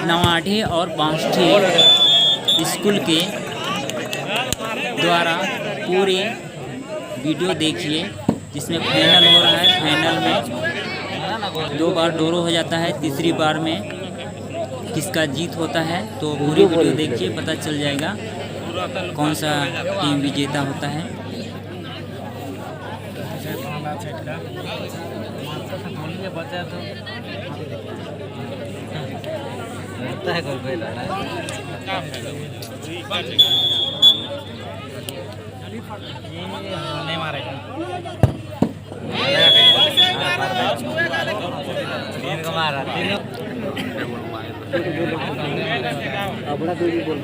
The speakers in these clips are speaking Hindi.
नवाठी और बांसठी स्कूल के द्वारा पूरी वीडियो देखिए, जिसमें फाइनल हो रहा है। फाइनल में 2 बार ड्रॉ हो जाता है, तीसरी बार में किसका जीत होता है। तो पूरी वीडियो देखिए, पता चल जाएगा कौन सा टीम विजेता होता है। नहीं मारेगा, तीन को मारा, तीन अपना दूरी बोल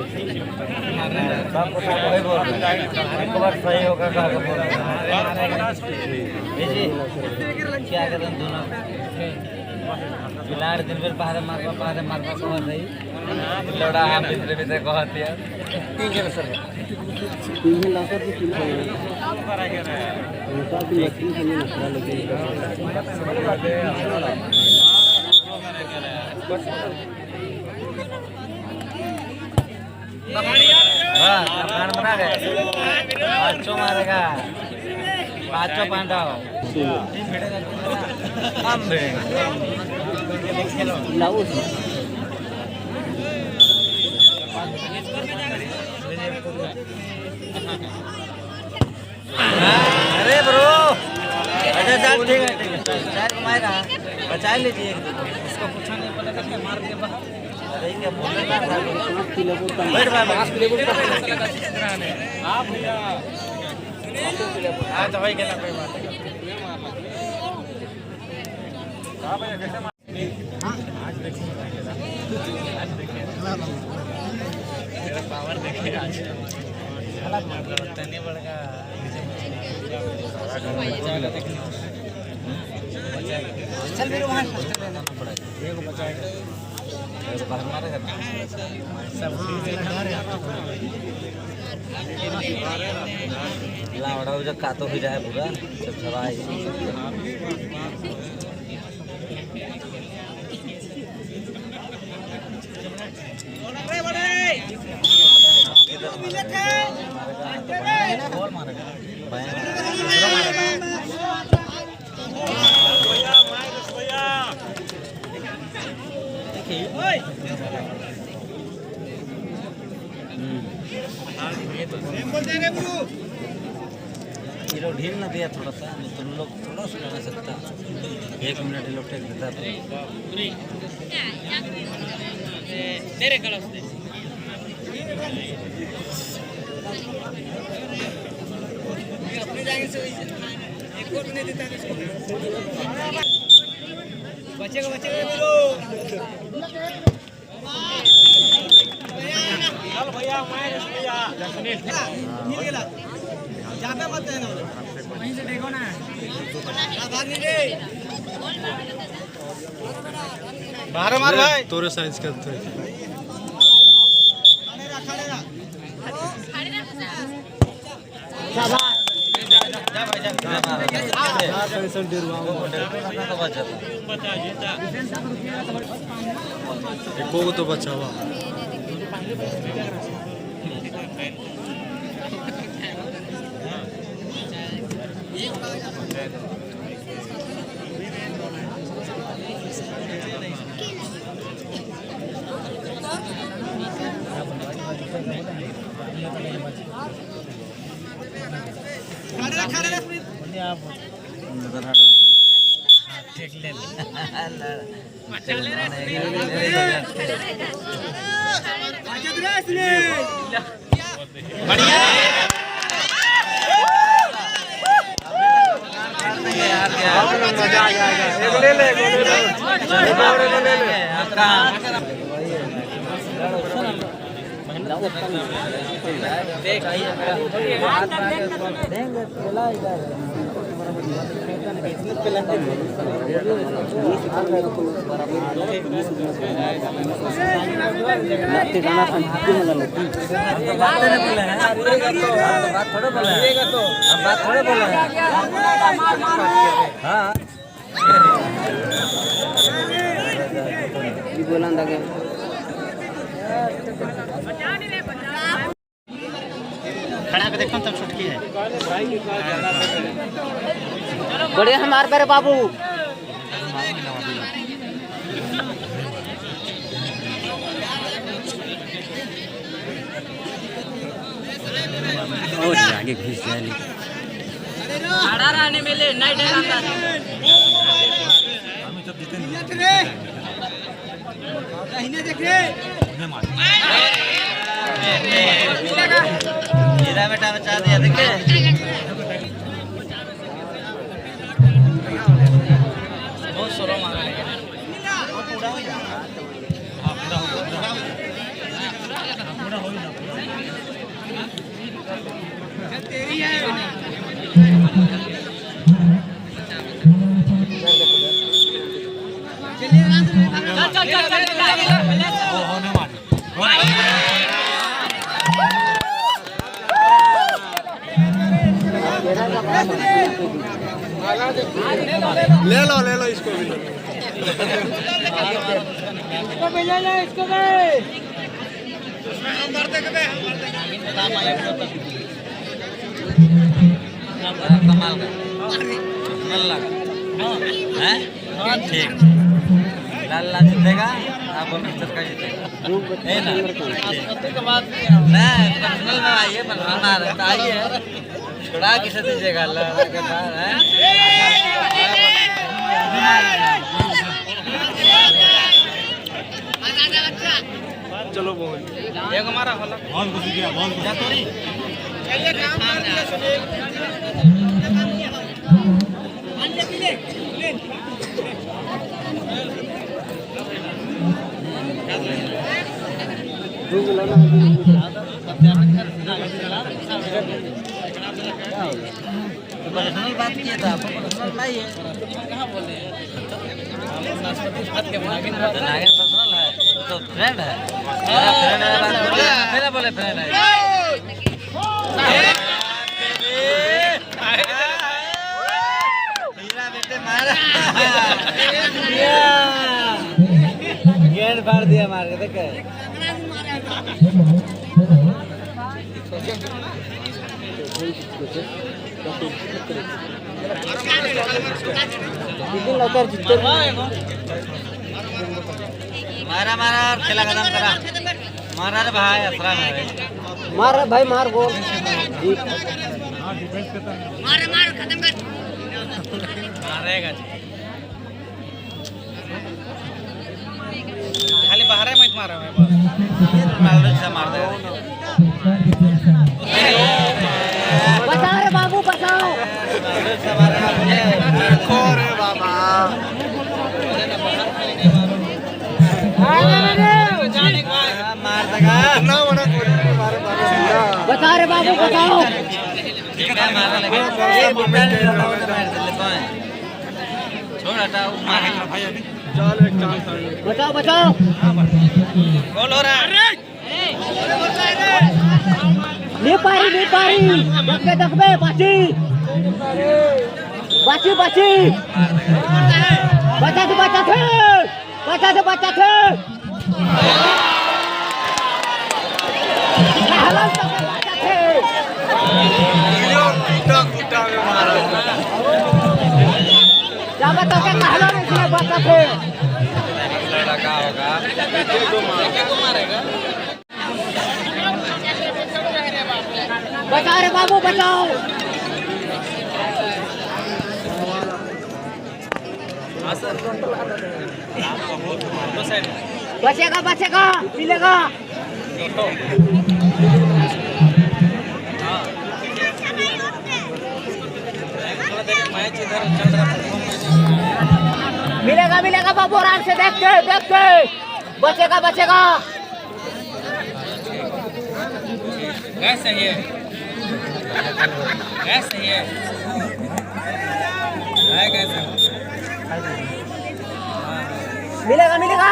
एक बार सही होगा क्या कहते दोनों बिलाड़ दिन फिर पहाड़ मारवा कह सही लड़ा हम भीतर भीतर कहती है तीन के सर तीन में लाकर भी तीन उनका भी लकड़ी से नहीं नखरा लगे वाह बना गए पांचों मारेगा पांचों पांडव हम लाओ अरे ब्रो अच्छा चल ठीक है चार कमाएगा बचा लीजिए इसको पूछा नहीं पड़ेगा क्या मार के बाहर अरे क्या बोल रहा है 5 किलो का बैठ भाई 5 किलो का हां भैया हां तो भाई कहना कोई बात नहीं हां भैया कैसे हां आज देखिए मेरा पावर देखिए आज अलग मतलब नहीं पड़ेगा चल मेरे वहां लेना पड़ेगा एक बचाएगा एक बाहर मारेगा सब लावड़ा जो कातो हो जाए पूरा सब सवाई बड़े बड़े मिले थे बॉल मारेगा हीरो ढील ना दिया थोड़ा सा, नहीं तो लोग थोड़ा सा लगा सकता 1 मिनट लोग टेक देता तेरे कलर से अपने जाएंगे से एक और नहीं देता बचेगा चल भैया मार भैया सुनील मिल गेला जाबे मत है ना वहीं से देखो ना भाग नहीं रे बाहर मार भाई तोरे साइंस करते हैं खड़े रहा शाबाश जा भाई जा टेंशन डरवा बचा जीता एको तो बचावा मजा आ जाएगा ले ले बोला था कि खड़ा के देखो तब छुटकी है बढ़िया हमारे पर बाबू और आगे घुस जाए खड़ा रहने में ले नहीं डराता हीरा बेटा बचा दिया देखे बहुत सोलो मार रहे हैं ले लो इसको भी ले लो इसको भी कमाल का नल्ला है ठीक लाल जीतेगा आप मिस्टर का जीतेगा है ना के बाद नहीं पर्सनल में आइए पर्सनल में आइए छुड़ा किसे दीजिएगा अल्लाह के बाद है चलो बोल एक हमारा होला बहुत कुछ किया बहुत जा तोरी चलिए काम कर दिया सुनील पर्सनल बात किए था आपको पर्सनल लाइए कहाँ बोले नागिन पर्सनल है तो फ्रेंड है फ्रेंड है बात फिर बोले फ्रेंड है हीरा बेटे मारा गेंद फाड़ दिया मार के देखे मारा मारा और खेला खत्म करा मारा रे भाई असरा में मार भाई मार गोल मार खत्म कर मारेगा खाली बाहर मत मारो मैं बस रोनाल्डो से मार देगा बचाओ रे बाबू बचाओ रोनाल्डो से मारेगा देखो रे बाबा मार देगा ना बना कोई मारे मारे बचाओ रे बाबू बचाओ मैं मारने लगा ये मोमेंट छोड़ हटाओ मार भाई अभी चल एक काम कर बचाओ बचाओ गोल हो रहा है नहीं पारी दखबे बाची बचा थे कुटा में मारा क्या बता के कहलो रे इसने बचा थे लड़का होगा को मारेगा बचाओ रे बाबू बचाओ बचेगा मिलेगा मिलेगा बाबू आराम से देखते बचेगा गैस सही है गैस मिलेगा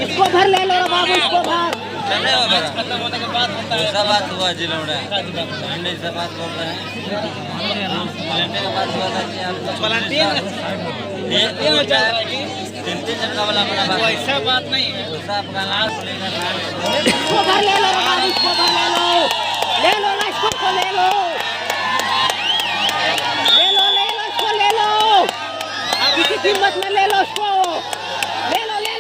इसको भर ले लो रे बाबू, इसको भर। खत्म होने के बाद होता है। सब बात हुआ जिलोड़ा ठंडे से बात बोल रहे हैं। घंटे के बाद हुआ था कि आप तीन जन का वाला बना बात, वैसा बात नहीं है। वैसा आपका लाल बोलेगा इसको भर ले लो रे बाबू, इसको भर ले लो। ले लो ना, इसको तो ले लो। ले लो इसको ले लो। किसी कीमत में ले लो इसको। ले लो ले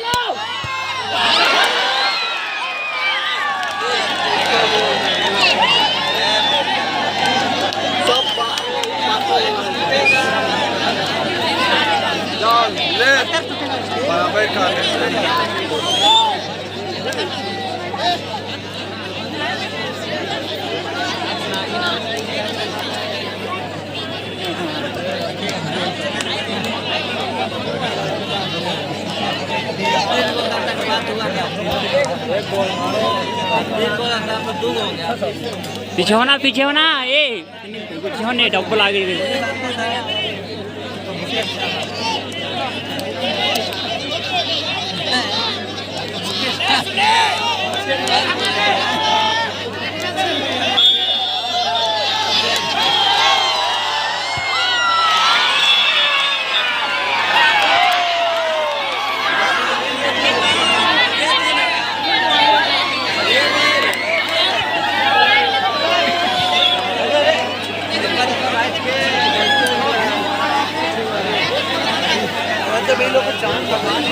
बराबर का पीछे होना पीछे होने डब्बल आगे तो भी लोग चांद भगवान